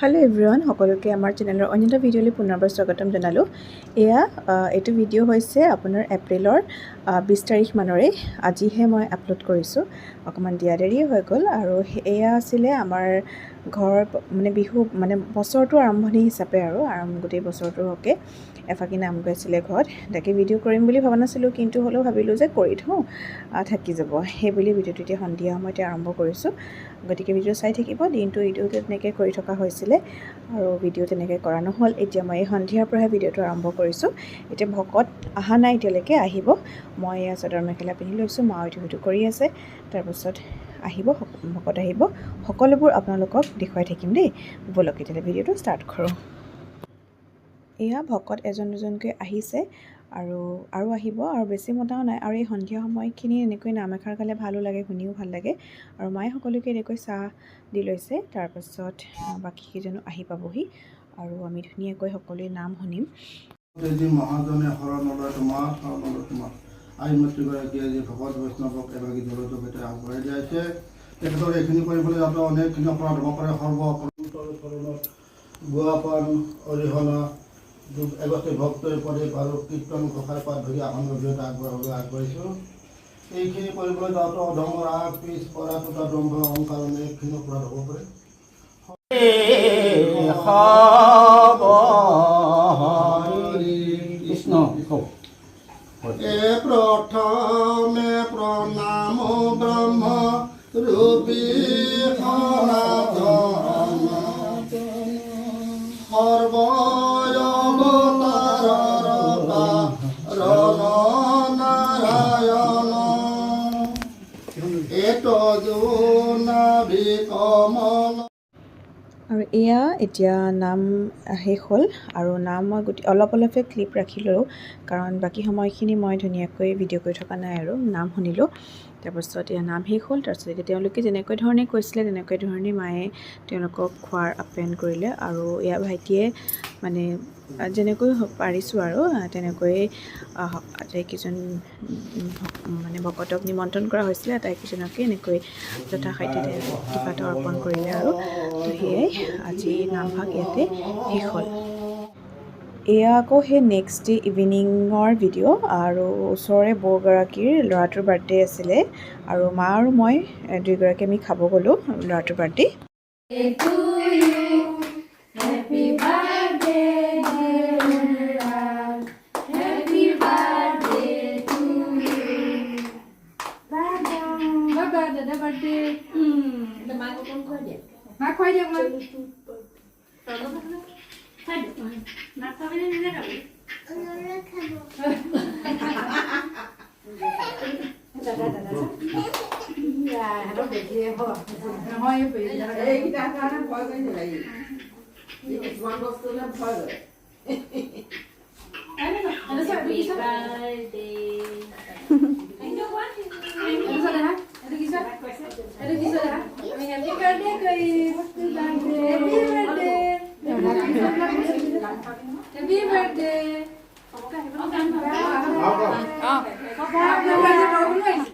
hello everyone সকলকে আমাৰ চেনেলৰ অন্য এটা ভিডিঅ'লৈ পুনৰবাৰ স্বাগতম জনালোঁ এইটো ভিডিঅ' হৈছে আপোনাৰ এপ্ৰিলৰ 20 তাৰিখ মানৰে আজিহে মই আপলোড কৰিছোঁ অকমান দিয়া দেৰি হৈ গ'ল আৰু এয়া আছিলে আমাৰ ঘৰ মানে বিহু মানে বছৰটো আৰম্ভণি হিচাপে আৰু গোটেই বছৰটোৰ হকে এফাকি নাম গৈছিলে ঘৰত তাকে ভিডিঅ' কৰিম বুলি ভাবা নাছিলোঁ কিন্তু হ'লেও ভাবিলোঁ যে কৰি থওঁ থাকি যাব সেই বুলি ভিডিঅ'টো এতিয়া সন্ধিয়া সময়তে আৰম্ভ কৰিছোঁ গতিকে ভিডিঅ' চাই থাকিব দিনটো ইটো তেনেকৈ কৰি থকা হৈছিলে আৰু ভিডিঅ' তেনেকৈ কৰা নহ'ল এতিয়া মই সন্ধিয়াৰ পৰাহে ভিডিঅ'টো আৰম্ভ কৰিছোঁ এতিয়া ভকত অহা নাই এতিয়ালৈকে আহিব মই চাদৰ মেখেলা পিন্ধি লৈছোঁ মা ইটো কৰি আছে তাৰপিছত আহিব ভকত আহিব সকলোবোৰ আপোনালোকক দেখুৱাই থাকিম দেই বলক এতিয়া ভিডিঅ'টো ষ্টাৰ্ট কৰোঁ এয়া ভকত এজন দুজনকৈ আহিছে আৰু আহিব আৰু বেছি মতাও নাই আৰু এই সন্ধিয়া সময়খিনি এনেকৈ নাম এষাৰ গালে ভালো লাগে শুনিও ভাল লাগে আৰু মায়ে সকলোকে এনেকৈ চাহ দি লৈছে তাৰপাছত বাকীকেইজনো আহি পাবহি আৰু আমি ধুনীয়াকৈ সকলোৱে নাম শুনিম মহাজনে শৰণলৈ তোমাৰ আই মাতৃগৰাকীয়ে যি ভকত বৈষ্ণৱক এগৰাকী দলটোকে আগবঢ়াই দিয়াইছে তেখেতৰ এইখিনি কৰিবলৈ যাতে অনেকখিনি অপৰাধ হ'ব পাৰে গুৱাপান অৰিহণা এগৰাকী ভক্তই পদে আৰু কীৰ্তন ঘোষাই পাত ধৰি আসনৰ জৰিয়তে আগবাঢ়িছোঁ এইখিনি কৰিবলৈ যাওঁতে অধমৰ আগ পিছ পৰা দুটা দম্ভ অহংকাৰ অনেকখিনি অপৰাধ হ'ব পাৰে কৃষ্ণ প্ৰথমে প্ৰণাম ব্ৰহ্ম ৰূপী আৰু এয়া এতিয়া নাম শেষ হ'ল আৰু নাম মই অলপে ক্লিপ ৰাখিলোঁ কাৰণ বাকী সময়খিনি মই ধুনীয়াকৈ ভিডিঅ' কৰি থকা নাই আৰু নাম শুনিলোঁ তাৰপাছত এয়া নাম শেষ হ'ল তাৰপিছত এতিয়া তেওঁলোকে যেনেকৈ ধৰণে কৈছিলে তেনেকৈ ধৰণে মায়ে তেওঁলোকক খোৱাৰ আপ্যায়ন কৰিলে আৰু এয়া ভাইটিয়ে মানে যেনেকৈ পাৰিছোঁ আৰু তেনেকৈয়ে আটাইকেইজন মানে ভকতক নিমন্ত্ৰণ কৰা হৈছিলে আটাইকেইজনকে এনেকৈ যথাসাধ্য কিবাটো অৰ্পণ কৰিলে আৰু সেয়াই আজি নামভাগ ইয়াতে শেষ হ'ল এয়া আকৌ সেই নেক্সট ডে ইভিনিঙৰ ভিডিঅ' আৰু ওচৰৰে বৌগৰাকীৰ ল'ৰাটোৰ বাৰ্থডে আছিলে আৰু মা আৰু মই দুয়োগৰাকী আমি খাব গ'লোঁ ল'ৰাটোৰ বাৰ্থডে